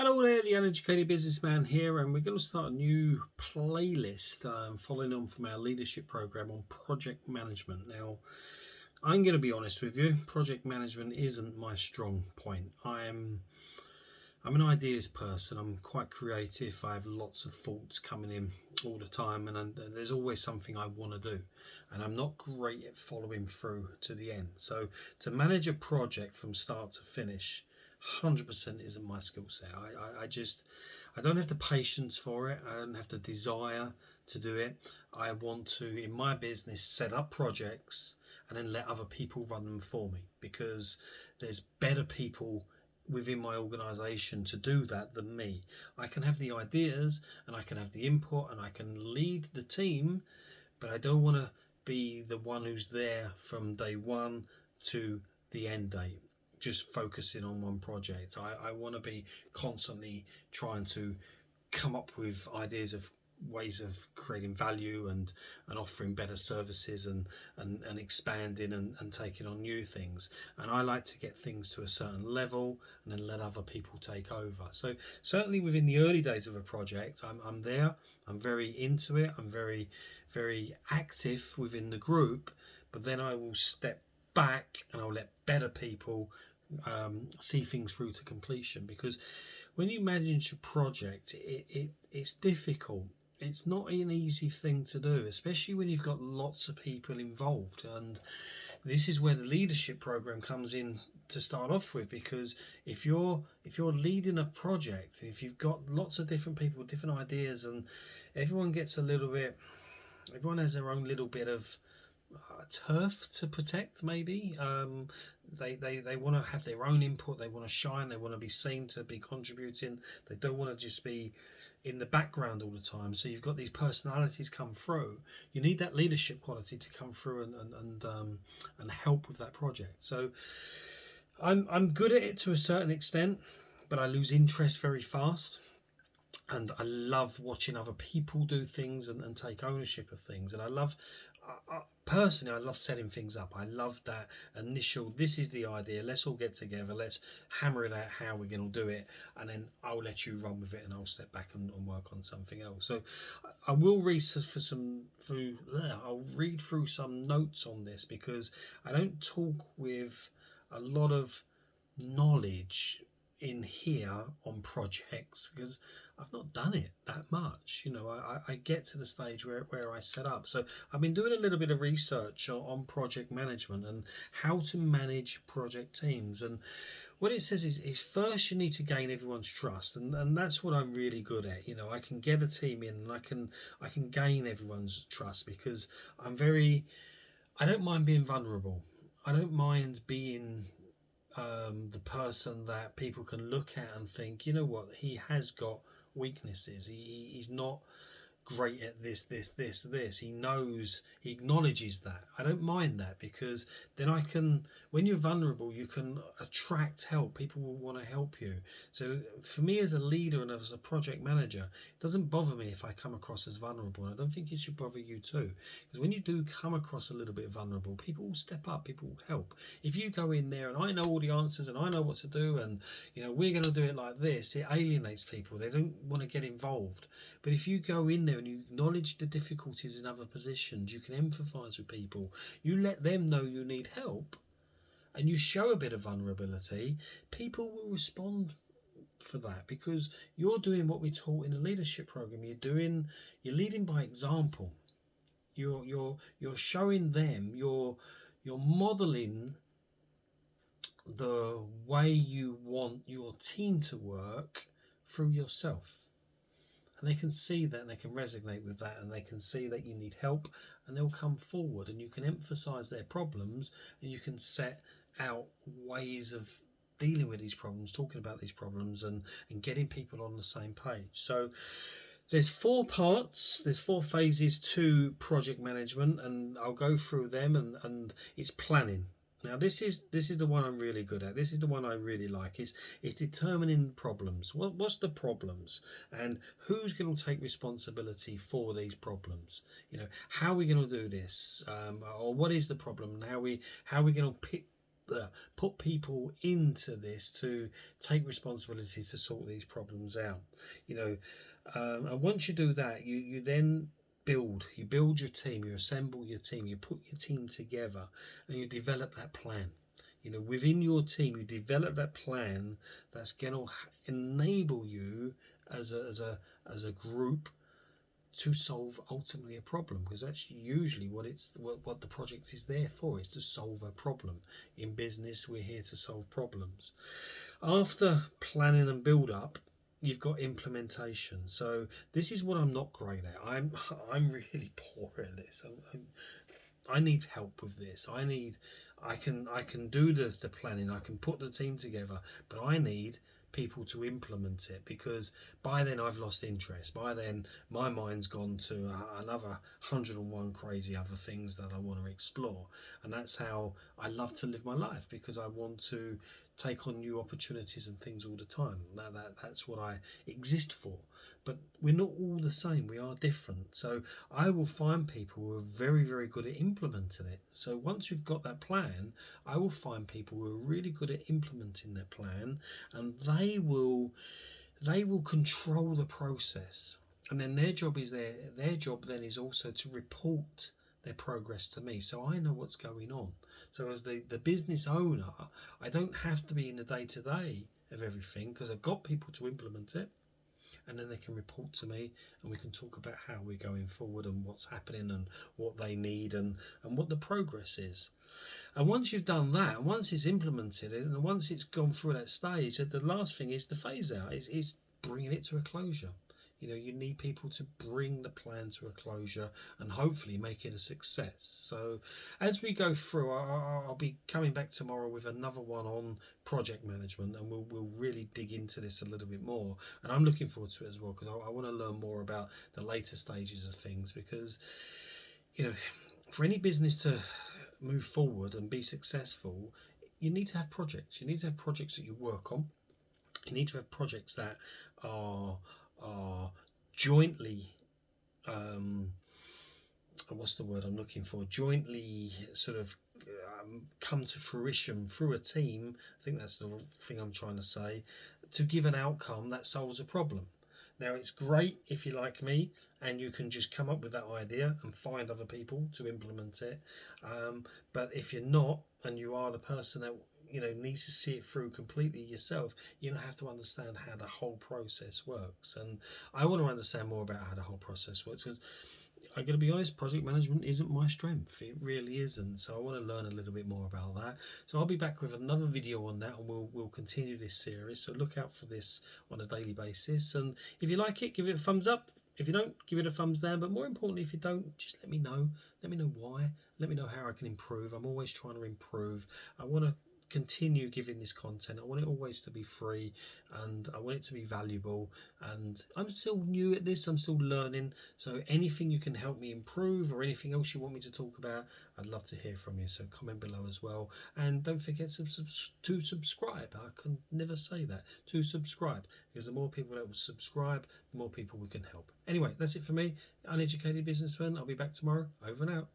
Hello there, the Uneducated Businessman here, and we're going to start a new playlist following on from our leadership program on project management. Now, I'm going to be honest with you, project management isn't my strong point. I'm an ideas person. I'm quite creative. I have lots of thoughts coming in all the time, and there's always something I want to do, and I'm not great at following through to the end. So to manage a project from start to finish 100% isn't my skill set. I don't have the patience for it. I don't have the desire to do it. I want to, in my business, set up projects and then let other people run them for me, because there's better people within my organization to do that than me. I can have the ideas and I can have the input and I can lead the team, but I don't want to be the one who's there from day one to the end date, just focusing on one project. I want to be constantly trying to come up with ideas of ways of creating value and offering better services and expanding and taking on new things. And I like to get things to a certain level and then let other people take over. So certainly within the early days of a project, I'm there, I'm very into it, I'm very, very active within the group, but then I will step back and I'll let better people see things through to completion. Because when you manage a project, it's difficult. It's not an easy thing to do, especially when you've got lots of people involved. And this is where the leadership program comes in to start off with, because if you're leading a project, if you've got lots of different people with different ideas, and everyone has their own little bit of turf to protect, maybe they want to have their own input, they want to shine, they want to be seen to be contributing, they don't want to just be in the background all the time. So you've got these personalities come through. You need that leadership quality to come through and help with that project. So I'm good at it to a certain extent, but I lose interest very fast. And I love watching other people do things and take ownership of things. And personally, I love setting things up. I love that initial, this is the idea, let's all get together, let's hammer it out how we're going to do it, and then I'll let you run with it and I'll step back and work on something else. So I will I'll read through some notes on this, because I don't talk with a lot of knowledge in here on projects, because I've not done it that much. I get to the stage where I set up. So I've been doing a little bit of research on project management and how to manage project teams. And what it says is first you need to gain everyone's trust, and that's what I'm really good at. I can get a team in and I can gain everyone's trust, because I don't mind being vulnerable. I don't mind being the person that people can look at and think, you know what, he has got weaknesses. He's not great at this. He acknowledges that. I don't mind that, because then when you're vulnerable, you can attract help. People will want to help you. So for me as a leader and as a project manager, it doesn't bother me if I come across as vulnerable. And I don't think it should bother you too, because when you do come across a little bit vulnerable, people will step up, people will help. If you go in there and I know all the answers and I know what to do, and we're going to do it like this, it alienates people. They don't want to get involved. But if you go in there and you acknowledge the difficulties in other positions, you can empathise with people, you let them know you need help, and you show a bit of vulnerability, people will respond for that, because you're doing what we taught in the leadership program. You're leading by example. You're showing them, you're modelling the way you want your team to work through yourself. And they can see that, and they can resonate with that, and they can see that you need help, and they'll come forward, and you can emphasize their problems, and you can set out ways of dealing with these problems, talking about these problems, and getting people on the same page. So there's 4 parts, there's 4 phases to project management, and I'll go through them. And it's planning. Now this is the one I'm really good at. This is the one I really like. It's determining problems. What's the problems, and who's going to take responsibility for these problems? How are we going to do this, or what is the problem? And how are we going to pick put people into this to take responsibility to sort these problems out. And once you do that, you then you build your team, you assemble your team, you put your team together, and you develop that plan. Within your team, you develop that plan that's going to enable you as a group to solve ultimately a problem, because that's usually what the project is there for, is to solve a problem. In business, we're here to solve problems. After planning and build up, you've got implementation. So this is what I'm not great at. I'm really poor at this. I need help with this. I can do the planning, I can put the team together, but I need people to implement it, because by then I've lost interest. By then my mind's gone to another 101 crazy other things that I want to explore. And that's how I love to live my life, because I want to take on new opportunities and things all the time. That's what I exist for. But we're not all the same, we are different. So I will find people who are very, very good at implementing it. So once we've got that plan, I will find people who are really good at implementing that plan, and they will control the process. And then their job then is also to report their progress to me, so I know what's going on. So as the business owner, I don't have to be in the day-to-day of everything, because I've got people to implement it, and then they can report to me, and we can talk about how we're going forward and what's happening and what they need and what the progress is. And once you've done that, once it's implemented and once it's gone through that stage, the last thing is the phase out, is bringing it to a closure. You need people to bring the plan to a closure and hopefully make it a success. So as we go through, I'll be coming back tomorrow with another one on project management, and we'll really dig into this a little bit more. And I'm looking forward to it as well, because I want to learn more about the later stages of things, because for any business to move forward and be successful, you need to have projects. You need to have projects that you work on. You need to have projects that are jointly what's the word I'm looking for, jointly sort of come to fruition through a team. I think that's the thing I'm trying to say, to give an outcome that solves a problem. Now, it's great if you're like me and you can just come up with that idea and find other people to implement it, but if you're not, and you are the person that needs to see it through completely yourself, you have to understand how the whole process works. And I want to understand more about how the whole process works, because I'm going to be honest, project management isn't my strength. It really isn't. So I want to learn a little bit more about that. So I'll be back with another video on that, and we'll continue this series. So look out for this on a daily basis. And if you like it, give it a thumbs up. If you don't, give it a thumbs down. But more importantly, if you don't, just let me know. Let me know why. Let me know how I can improve. I'm always trying to improve. I want to continue giving this content. I want it always to be free, and I want it to be valuable. And I'm still new at this, I'm still learning, so anything you can help me improve, or anything else you want me to talk about, I'd love to hear from you. So comment below as well, and don't forget to subscribe. I can never say that, to subscribe, because the more people that will subscribe, the more people we can help. Anyway, that's it for me, Uneducated Businessman. I'll be back tomorrow. Over and out.